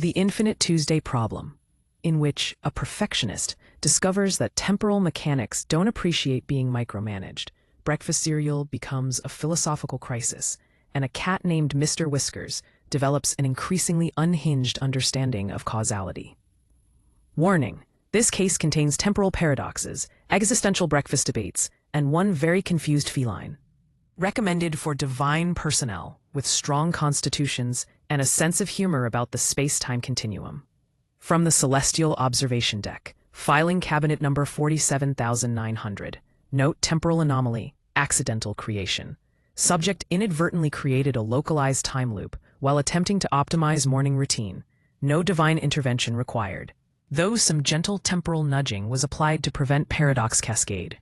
The Infinite Tuesday Problem, in which a perfectionist discovers that temporal mechanics don't appreciate being micromanaged. Breakfast cereal becomes a philosophical crisis, and a cat named Mr. Whiskers develops an increasingly unhinged understanding of causality. Warning: this case contains temporal paradoxes, existential breakfast debates, and one very confused feline. Recommended for divine personnel with strong constitutions and a sense of humor about the space-time continuum. From the Celestial Observation Deck, filing cabinet number 47900. Note: temporal anomaly, accidental creation. Subject inadvertently created a localized time loop while attempting to optimize morning routine. No divine intervention required, though some gentle temporal nudging was applied to prevent paradox cascade.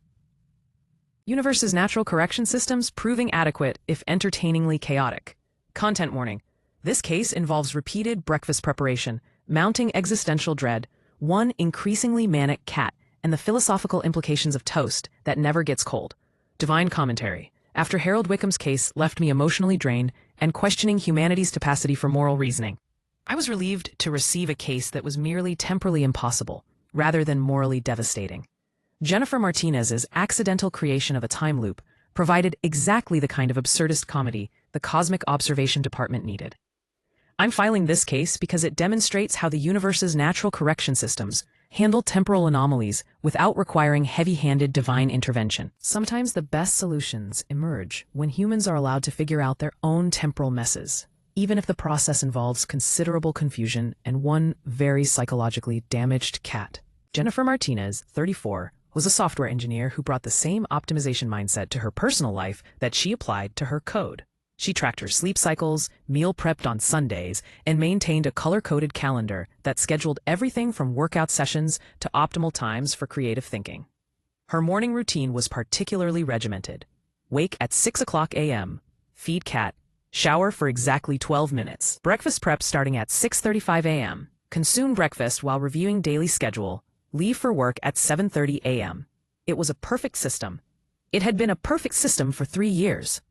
Universe's natural correction systems proving adequate if entertainingly chaotic. Content warning: this case involves repeated breakfast preparation, mounting existential dread, one increasingly manic cat, and the philosophical implications of toast that never gets cold. Divine commentary: after Harold Wickham's case left me emotionally drained and questioning humanity's capacity for moral reasoning, I was relieved to receive a case that was merely temporally impossible, rather than morally devastating. Jennifer Martinez's accidental creation of a time loop provided exactly the kind of absurdist comedy the Cosmic Observation Department needed. I'm filing this case because it demonstrates how the universe's natural correction systems handle temporal anomalies without requiring heavy-handed divine intervention. Sometimes the best solutions emerge when humans are allowed to figure out their own temporal messes, even if the process involves considerable confusion and one very psychologically damaged cat. Jennifer Martinez, 34, was a software engineer who brought the same optimization mindset to her personal life that she applied to her code. She tracked her sleep cycles, meal prepped on Sundays, and maintained a color-coded calendar that scheduled everything from workout sessions to optimal times for creative thinking. Her morning routine was particularly regimented. Wake at 6 o'clock a.m., feed cat, shower for exactly 12 minutes, breakfast prep starting at 6:35 a.m., consume breakfast while reviewing daily schedule, leave for work at 7:30 a.m. It was a perfect system. It had been a perfect system for 3 years.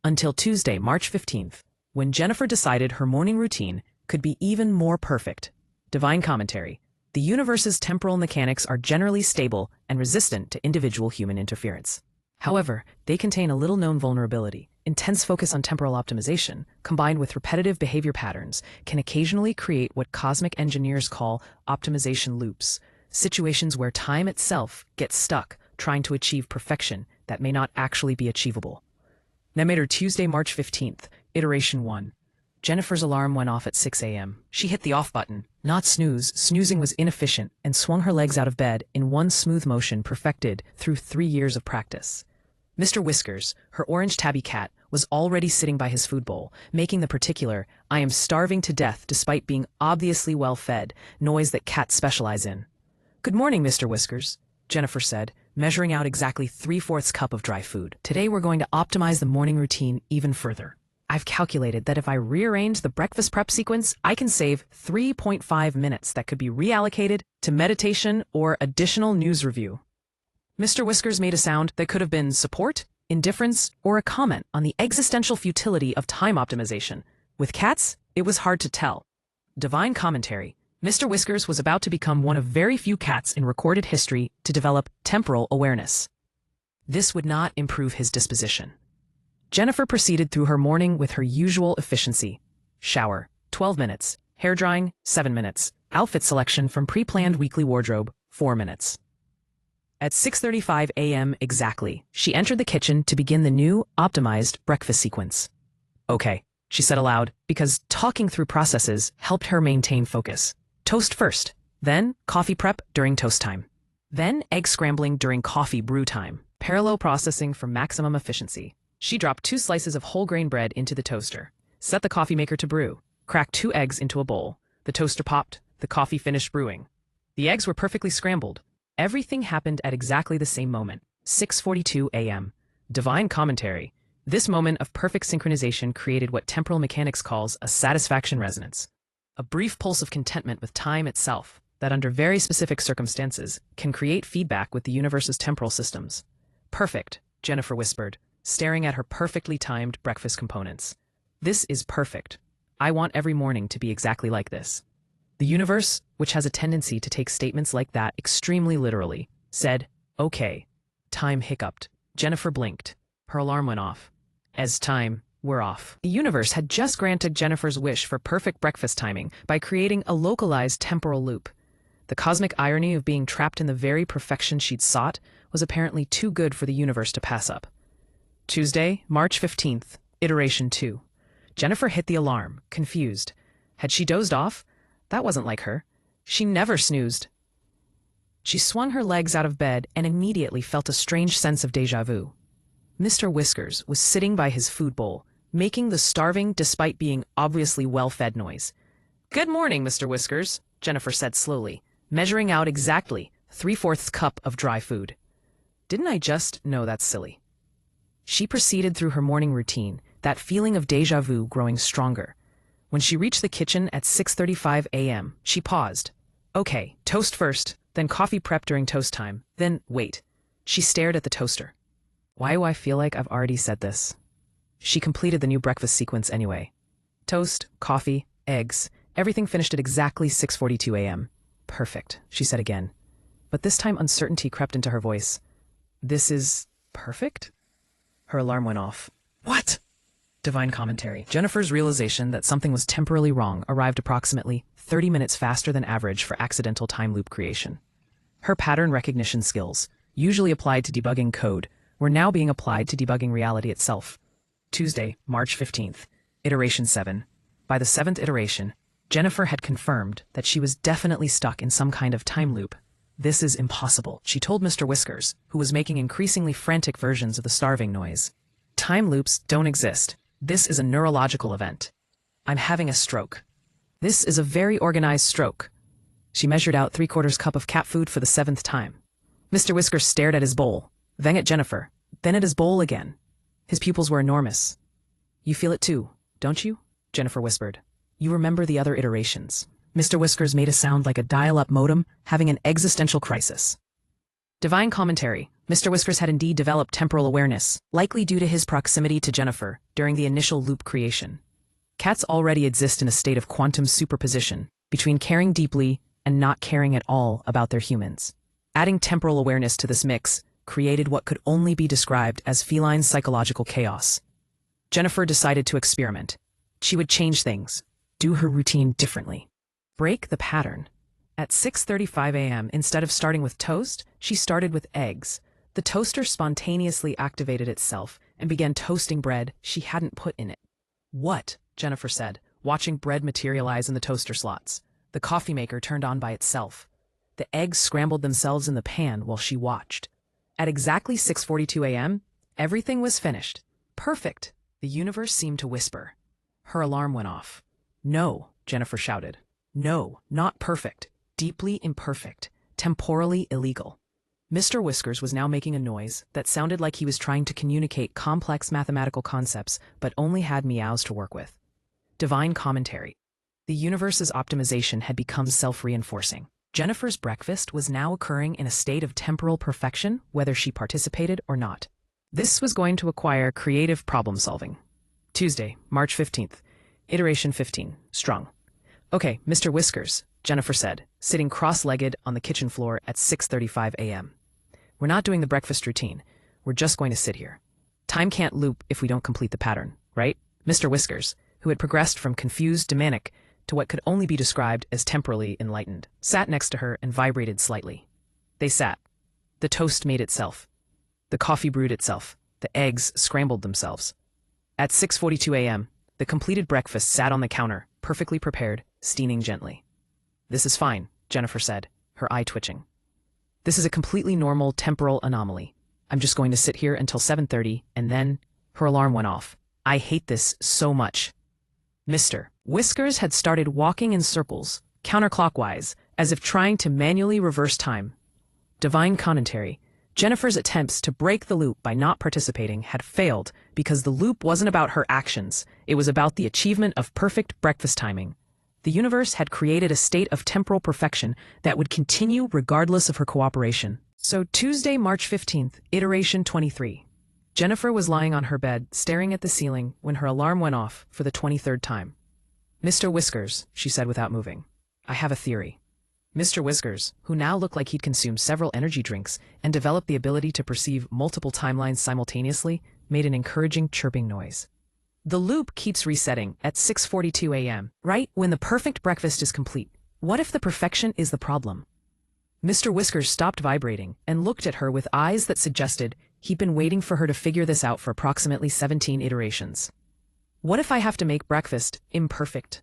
Until Tuesday, March 15th, when Jennifer decided her morning routine could be even more perfect. Divine commentary: the universe's temporal mechanics are generally stable and resistant to individual human interference. However, they contain a little-known vulnerability. Intense focus on temporal optimization, combined with repetitive behavior patterns, can occasionally create what cosmic engineers call optimization loops, situations where time itself gets stuck trying to achieve perfection that may not actually be achievable. Nemator, Tuesday, March 15th, Iteration 1. Jennifer's alarm went off at 6 a.m. She hit the off button, not snooze. Snoozing was inefficient, and swung her legs out of bed in one smooth motion perfected through 3 years of practice. Mr. Whiskers, her orange tabby cat, was already sitting by his food bowl, making the particular "I am starving to death despite being obviously well-fed" noise that cats specialize in. "Good morning, Mr. Whiskers," Jennifer said, measuring out exactly 3/4 cup of dry food. "Today we're going to optimize the morning routine even further. I've calculated that if I rearrange the breakfast prep sequence, I can save 3.5 minutes that could be reallocated to meditation or additional news review." Mr. Whiskers made a sound that could have been support, indifference, or a comment on the existential futility of time optimization. With cats, it was hard to tell. Divine commentary: Mr. Whiskers was about to become one of very few cats in recorded history to develop temporal awareness. This would not improve his disposition. Jennifer proceeded through her morning with her usual efficiency. Shower, 12 minutes. Hair drying, 7 minutes. Outfit selection from pre-planned weekly wardrobe, 4 minutes. At 6:35 a.m. exactly, she entered the kitchen to begin the new, optimized breakfast sequence. "Okay," she said aloud, because talking through processes helped her maintain focus. Toast first, then coffee prep during toast time, then egg scrambling during coffee brew time. Parallel processing for maximum efficiency. She dropped 2 slices of whole grain bread into the toaster, set the coffee maker to brew, cracked 2 eggs into a bowl. The toaster popped, the coffee finished brewing. The eggs were perfectly scrambled. Everything happened at exactly the same moment, 6:42 a.m. Divine commentary: this moment of perfect synchronization created what temporal mechanics calls a satisfaction resonance. A brief pulse of contentment with time itself that under very specific circumstances can create feedback with the universe's temporal systems. "Perfect," Jennifer whispered, staring at her perfectly timed breakfast components. "This is perfect. I want every morning to be exactly like this." The universe, which has a tendency to take statements like that extremely literally, said, "Okay." Time hiccuped. Jennifer blinked. Her alarm went off. As time, we're off. The universe had just granted Jennifer's wish for perfect breakfast timing by creating a localized temporal loop. The cosmic irony of being trapped in the very perfection she'd sought was apparently too good for the universe to pass up. Tuesday, March 15th, Iteration 2. Jennifer hit the alarm, confused. Had she dozed off? That wasn't like her. She never snoozed. She swung her legs out of bed and immediately felt a strange sense of déjà vu. Mr. Whiskers was sitting by his food bowl, making the starving despite being obviously well-fed noise. "Good morning, Mr. Whiskers," Jennifer said slowly, measuring out exactly 3/4 cup of dry food. "Didn't I just know that's silly?" She proceeded through her morning routine, that feeling of déjà vu growing stronger. When she reached the kitchen at 6:35 a.m., she paused. Okay, toast first, then coffee prep during toast time, then wait. She stared at the toaster. Why do I feel like I've already said this? She completed the new breakfast sequence anyway. Toast, coffee, eggs, everything finished at exactly 6:42 a.m. Perfect, she said again. But this time uncertainty crept into her voice. This is perfect? Her alarm went off. What? Divine commentary. Jennifer's realization that something was temporarily wrong arrived approximately 30 minutes faster than average for accidental time loop creation. Her pattern recognition skills, usually applied to debugging code, were now being applied to debugging reality itself. Tuesday, March 15th, Iteration 7. By the 7th iteration, Jennifer had confirmed that she was definitely stuck in some kind of time loop. This is impossible, she told Mr. Whiskers, who was making increasingly frantic versions of the starving noise. Time loops don't exist. This is a neurological event. I'm having a stroke. This is a very organized stroke. She measured out 3/4 cup of cat food for the 7th time. Mr. Whiskers stared at his bowl, then at Jennifer, then at his bowl again. His pupils were enormous. You feel it too, don't you? Jennifer whispered. You remember the other iterations. Mr. Whiskers made a sound like a dial-up modem having an existential crisis. Divine commentary. Mr. Whiskers had indeed developed temporal awareness, likely due to his proximity to Jennifer during the initial loop creation. Cats already exist in a state of quantum superposition between caring deeply and not caring at all about their humans. Adding temporal awareness to this mix created what could only be described as feline psychological chaos. Jennifer decided to experiment. She would change things, do her routine differently. Break the pattern. At 6:35 a.m., instead of starting with toast, she started with eggs. The toaster spontaneously activated itself and began toasting bread she hadn't put in it. What? Jennifer said, watching bread materialize in the toaster slots. The coffee maker turned on by itself. The eggs scrambled themselves in the pan while she watched. At exactly 6:42 a.m., everything was finished. Perfect, the universe seemed to whisper. Her alarm went off. No, Jennifer shouted. No, not perfect. Deeply imperfect. Temporally illegal. Mr. Whiskers was now making a noise that sounded like he was trying to communicate complex mathematical concepts but only had meows to work with. Divine commentary. The universe's optimization had become self-reinforcing. Jennifer's breakfast was now occurring in a state of temporal perfection, whether she participated or not. This was going to require creative problem-solving. Tuesday, March 15th, Iteration 15, strong. Okay, Mr. Whiskers, Jennifer said, sitting cross-legged on the kitchen floor at 6:35 a.m. We're not doing the breakfast routine. We're just going to sit here. Time can't loop if we don't complete the pattern, right? Mr. Whiskers, who had progressed from confused to manic to what could only be described as temporally enlightened, sat next to her and vibrated slightly. They sat. The toast made itself. The coffee brewed itself. The eggs scrambled themselves. At 6:42 a.m., the completed breakfast sat on the counter, perfectly prepared, steaming gently. This is fine, Jennifer said, her eye twitching. This is a completely normal temporal anomaly. I'm just going to sit here until 7:30, and then her alarm went off. I hate this so much. Mr. Whiskers had started walking in circles, counterclockwise, as if trying to manually reverse time. Divine commentary. Jennifer's attempts to break the loop by not participating had failed because the loop wasn't about her actions. It was about the achievement of perfect breakfast timing. The universe had created a state of temporal perfection that would continue regardless of her cooperation. So Tuesday, March 15th, Iteration 23. Jennifer was lying on her bed, staring at the ceiling, when her alarm went off for the 23rd time. Mr. Whiskers, she said without moving. I have a theory. Mr. Whiskers, who now looked like he'd consumed several energy drinks and developed the ability to perceive multiple timelines simultaneously, made an encouraging chirping noise. The loop keeps resetting at 6:42 a.m., right when the perfect breakfast is complete. What if the perfection is the problem? Mr. Whiskers stopped vibrating and looked at her with eyes that suggested he'd been waiting for her to figure this out for approximately 17 iterations. What if I have to make breakfast imperfect?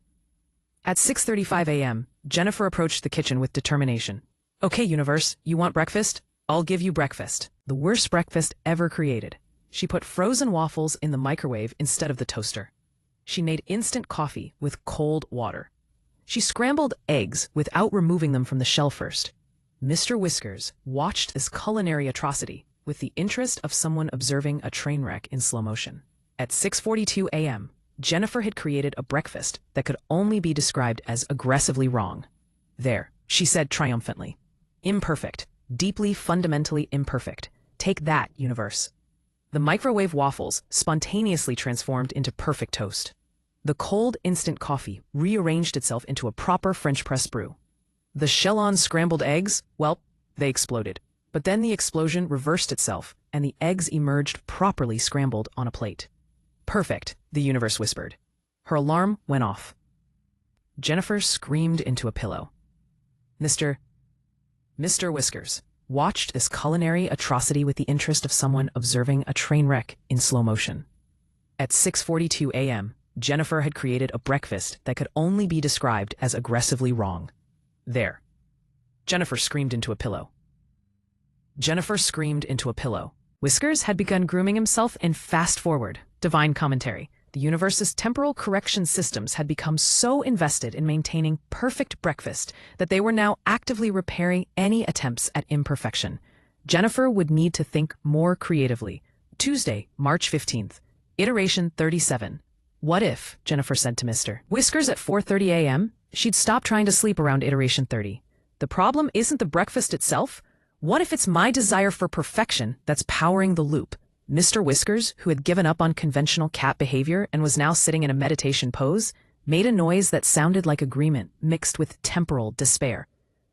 At 6:35 a.m., Jennifer approached the kitchen with determination. Okay, universe, you want breakfast? I'll give you breakfast. The worst breakfast ever created. She put frozen waffles in the microwave instead of the toaster. She made instant coffee with cold water. She scrambled eggs without removing them from the shell first. Mr. Whiskers watched this culinary atrocity with the interest of someone observing a train wreck in slow motion. At 6:42 a.m., Jennifer had created a breakfast that could only be described as aggressively wrong. There, she said triumphantly. Imperfect. Deeply, fundamentally imperfect. Take that, universe. The microwave waffles spontaneously transformed into perfect toast. The cold instant coffee rearranged itself into a proper French press brew. The shell-on scrambled eggs, well, they exploded. But then the explosion reversed itself, and the eggs emerged properly scrambled on a plate. Perfect, the universe whispered. Her alarm went off. Jennifer screamed into a pillow. Mr. Whiskers watched this culinary atrocity with the interest of someone observing a train wreck in slow motion. At 6:42 a.m., Jennifer had created a breakfast that could only be described as aggressively wrong. There. Jennifer screamed into a pillow. Whiskers had begun grooming himself in fast-forward, divine commentary. The universe's temporal correction systems had become so invested in maintaining perfect breakfast that they were now actively repairing any attempts at imperfection. Jennifer would need to think more creatively. Tuesday, March 15th. Iteration 37. What if, Jennifer said to Mr. Whiskers at 4:30 a.m., she'd stop trying to sleep around iteration 30. The problem isn't the breakfast itself. What if it's my desire for perfection that's powering the loop? Mr. Whiskers, who had given up on conventional cat behavior and was now sitting in a meditation pose, made a noise that sounded like agreement mixed with temporal despair.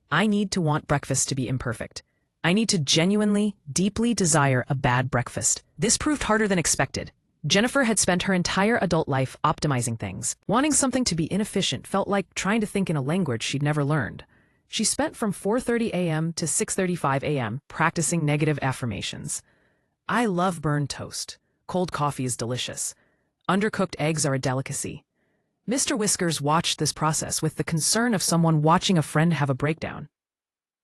I need to want breakfast to be imperfect. I need to genuinely, deeply desire a bad breakfast. This proved harder than expected. Jennifer had spent her entire adult life optimizing things. Wanting something to be inefficient felt like trying to think in a language she'd never learned. She spent from 4:30 a.m. to 6:35 a.m. practicing negative affirmations. I love burned toast. Cold coffee is delicious. Undercooked eggs are a delicacy. Mr. Whiskers watched this process with the concern of someone watching a friend have a breakdown.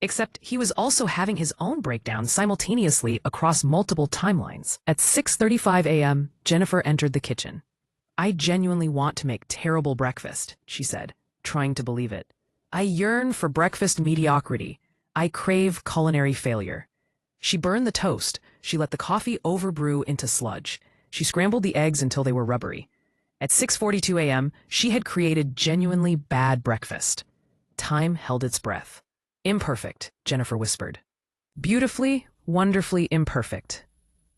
Except he was also having his own breakdown simultaneously across multiple timelines. At 6:35 a.m., Jennifer entered the kitchen. I genuinely want to make terrible breakfast, she said, trying to believe it. I yearn for breakfast mediocrity. I crave culinary failure. She burned the toast. She let the coffee overbrew into sludge. She scrambled the eggs until they were rubbery. At 6:42 a.m., she had created genuinely bad breakfast. Time held its breath. Imperfect, Jennifer whispered. Beautifully, wonderfully imperfect.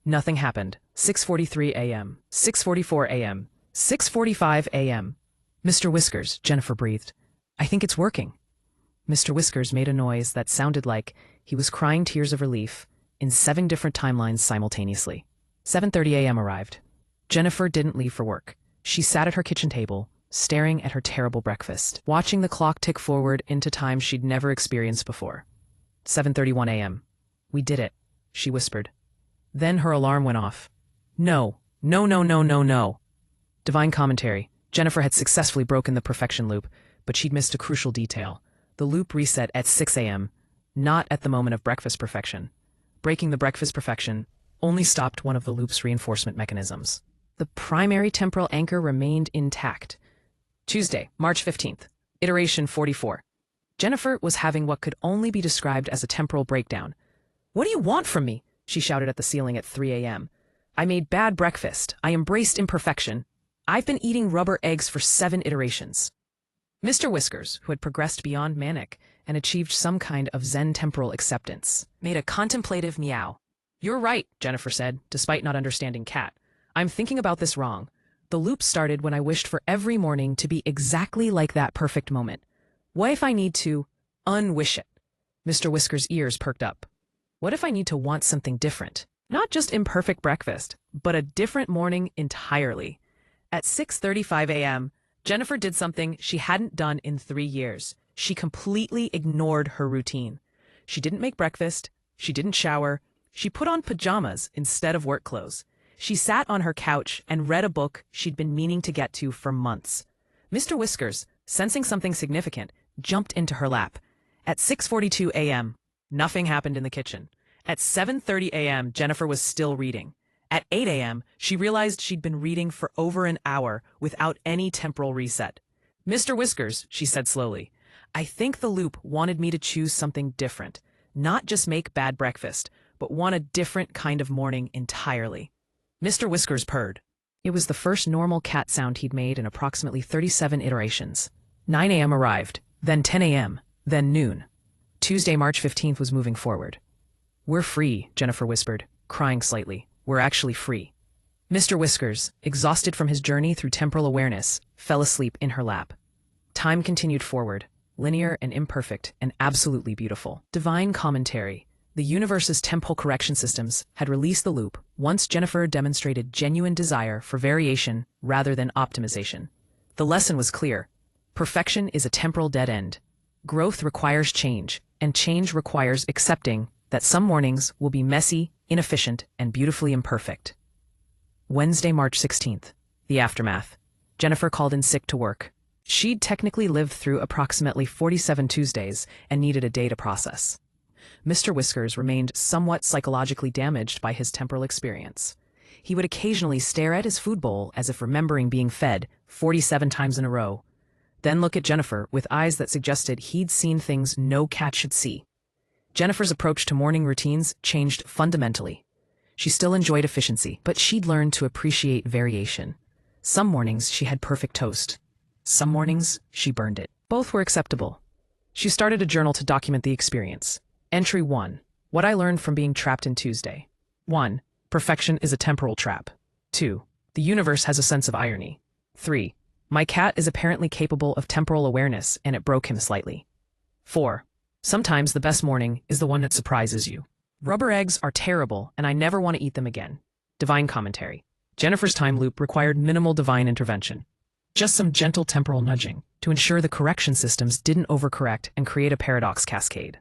Nothing happened. 6:43 a.m., 6:44 a.m., 6:45 a.m. Mr. Whiskers, Jennifer breathed. I think it's working. Mr. Whiskers made a noise that sounded like he was crying tears of relief in 7 different timelines simultaneously. 7:30 a.m. arrived. Jennifer didn't leave for work. She sat at her kitchen table, staring at her terrible breakfast, watching the clock tick forward into time she'd never experienced before. 7:31 a.m. We did it, she whispered. Then her alarm went off. No. Divine commentary. Jennifer had successfully broken the perfection loop, but she'd missed a crucial detail. The loop reset at 6 a.m., not at the moment of breakfast perfection. Breaking the breakfast perfection only stopped one of the loop's reinforcement mechanisms. The primary temporal anchor remained intact. Tuesday, March 15th, iteration 44. Jennifer was having what could only be described as a temporal breakdown. What do you want from me? She shouted at the ceiling at 3 a.m. I made bad breakfast. I embraced imperfection. I've been eating rubber eggs for 7 iterations. Mr. Whiskers, who had progressed beyond manic and achieved some kind of Zen temporal acceptance, made a contemplative meow. You're right, Jennifer said, despite not understanding cat. I'm thinking about this wrong. The loop started when I wished for every morning to be exactly like that perfect moment. What if I need to unwish it? Mr. Whisker's ears perked up. What if I need to want something different? Not just imperfect breakfast, but a different morning entirely. At 6:35 a.m., Jennifer did something she hadn't done in 3 years. She completely ignored her routine. She didn't make breakfast. She didn't shower. She put on pajamas instead of work clothes. She sat on her couch and read a book she'd been meaning to get to for months. Mr. Whiskers, sensing something significant, jumped into her lap. At 6:42 a.m., nothing happened in the kitchen. At 7:30 a.m., Jennifer was still reading. At 8 a.m., she realized she'd been reading for over an hour without any temporal reset. Mr. Whiskers, she said slowly, I think the loop wanted me to choose something different. Not just make bad breakfast, but want a different kind of morning entirely. Mr. Whiskers purred. It was the first normal cat sound he'd made in approximately 37 iterations. 9 a.m. arrived, then 10 a.m., then noon. Tuesday, March 15th was moving forward. We're free, Jennifer whispered, crying slightly. We're actually free. Mr. Whiskers, exhausted from his journey through temporal awareness, fell asleep in her lap. Time continued forward, linear and imperfect and absolutely beautiful. Divine commentary. The universe's temporal correction systems had released the loop once Jennifer demonstrated genuine desire for variation rather than optimization. The lesson was clear. Perfection is a temporal dead end. Growth requires change, and change requires accepting that some mornings will be messy, inefficient, and beautifully imperfect. Wednesday, March 16th. The aftermath. Jennifer called in sick to work. She'd technically lived through approximately 47 Tuesdays and needed a day to process. Mr. Whiskers remained somewhat psychologically damaged by his temporal experience. He would occasionally stare at his food bowl as if remembering being fed 47 times in a row, then look at Jennifer with eyes that suggested he'd seen things no cat should see. Jennifer's approach to morning routines changed fundamentally. She still enjoyed efficiency, but she'd learned to appreciate variation. Some mornings she had perfect toast. Some mornings she burned it. Both were acceptable. She started a journal to document the experience. Entry 1. What I learned from being trapped in Tuesday. 1. Perfection is a temporal trap. 2. The universe has a sense of irony. 3. My cat is apparently capable of temporal awareness, and it broke him slightly. 4. Sometimes the best morning is the one that surprises you. Rubber eggs are terrible, and I never want to eat them again. Divine commentary. Jennifer's time loop required minimal divine intervention. Just some gentle temporal nudging to ensure the correction systems didn't overcorrect and create a paradox cascade.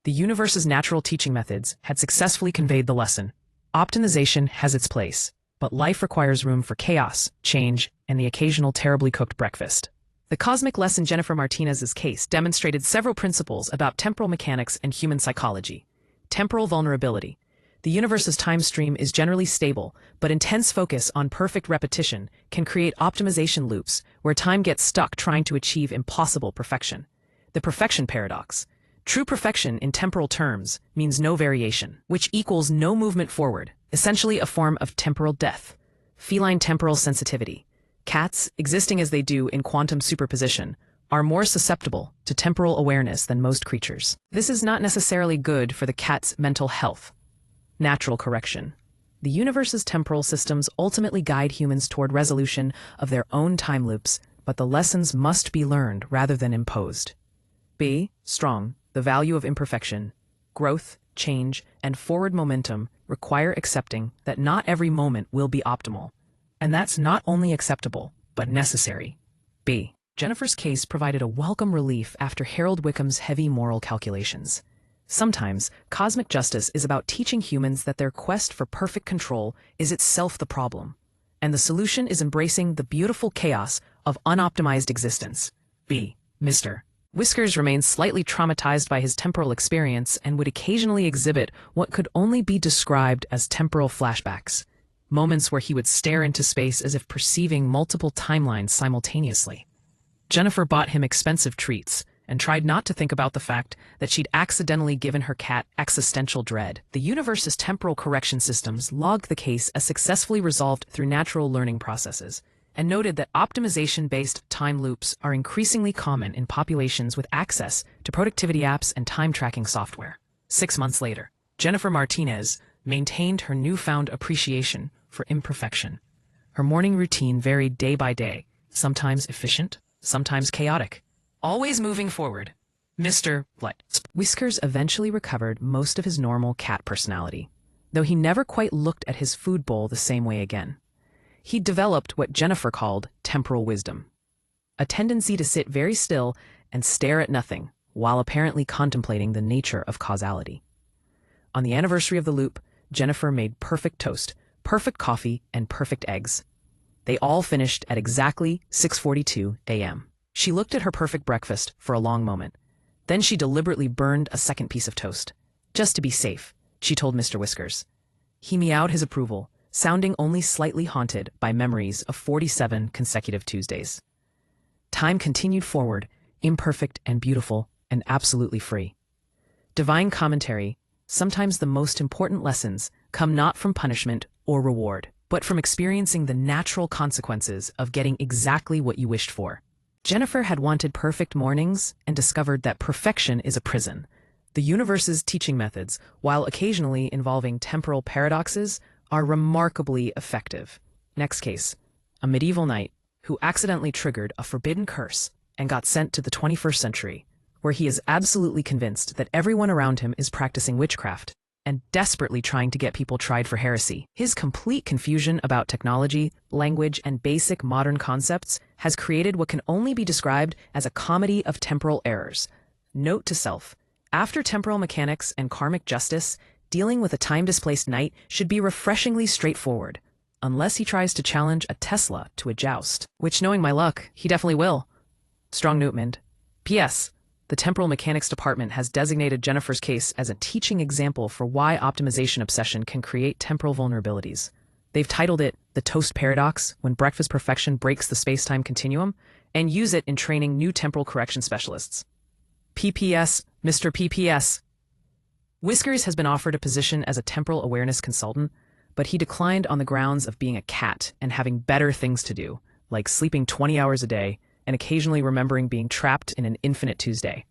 The universe's natural teaching methods had successfully conveyed the lesson. Optimization has its place, but life requires room for chaos, change, and the occasional terribly cooked breakfast. The cosmic lesson Jennifer Martinez's case demonstrated several principles about temporal mechanics and human psychology. Temporal vulnerability. The universe's time stream is generally stable, but intense focus on perfect repetition can create optimization loops where time gets stuck trying to achieve impossible perfection. The perfection paradox. True perfection in temporal terms means no variation, which equals no movement forward, essentially a form of temporal death. Feline temporal sensitivity. Cats, existing as they do in quantum superposition, are more susceptible to temporal awareness than most creatures. This is not necessarily good for the cat's mental health. Natural correction. The universe's temporal systems ultimately guide humans toward resolution of their own time loops, but the lessons must be learned rather than imposed. B. Strong. The value of imperfection. Growth, change, and forward momentum require accepting that not every moment will be optimal. And that's not only acceptable, but necessary. B. Jennifer's case provided a welcome relief after Harold Wickham's heavy moral calculations. Sometimes, cosmic justice is about teaching humans that their quest for perfect control is itself the problem, and the solution is embracing the beautiful chaos of unoptimized existence. B. Mr. Whiskers remains slightly traumatized by his temporal experience and would occasionally exhibit what could only be described as temporal flashbacks, moments where he would stare into space as if perceiving multiple timelines simultaneously. Jennifer bought him expensive treats and tried not to think about the fact that she'd accidentally given her cat existential dread. The universe's temporal correction systems logged the case as successfully resolved through natural learning processes, and noted that optimization-based time loops are increasingly common in populations with access to productivity apps and time-tracking software. 6 months later, Jennifer Martinez maintained her newfound appreciation for imperfection. Her morning routine varied day by day, sometimes efficient, sometimes chaotic. Always moving forward. Mr. What? Whiskers eventually recovered most of his normal cat personality, though he never quite looked at his food bowl the same way again. He developed what Jennifer called temporal wisdom, a tendency to sit very still and stare at nothing while apparently contemplating the nature of causality. On the anniversary of the loop, Jennifer made perfect toast, perfect coffee, and perfect eggs. They all finished at exactly 6:42 a.m. She looked at her perfect breakfast for a long moment. Then she deliberately burned a second piece of toast. Just to be safe, she told Mr. Whiskers. He meowed his approval, sounding only slightly haunted by memories of 47 consecutive Tuesdays. Time continued forward, imperfect and beautiful, and absolutely free. Divine commentary, sometimes the most important lessons come not from punishment or reward, but from experiencing the natural consequences of getting exactly what you wished for. Jennifer had wanted perfect mornings and discovered that perfection is a prison. The universe's teaching methods, while occasionally involving temporal paradoxes, are remarkably effective. Next case, a medieval knight who accidentally triggered a forbidden curse and got sent to the 21st century, where he is absolutely convinced that everyone around him is practicing witchcraft and desperately trying to get people tried for heresy. His complete confusion about technology, language, and basic modern concepts has created what can only be described as a comedy of temporal errors. Note to self: after temporal mechanics and karmic justice, dealing with a time-displaced knight should be refreshingly straightforward, unless he tries to challenge a Tesla to a joust, which, knowing my luck, he definitely will. Strong Newtman. P.S. The Temporal Mechanics Department has designated Jennifer's case as a teaching example for why optimization obsession can create temporal vulnerabilities. They've titled it The Toast Paradox, when breakfast perfection breaks the space-time continuum, and use it in training new temporal correction specialists. PPS, Mr. PPS. Whiskers has been offered a position as a temporal awareness consultant, but he declined on the grounds of being a cat and having better things to do, like sleeping 20 hours a day and occasionally remembering being trapped in an infinite Tuesday.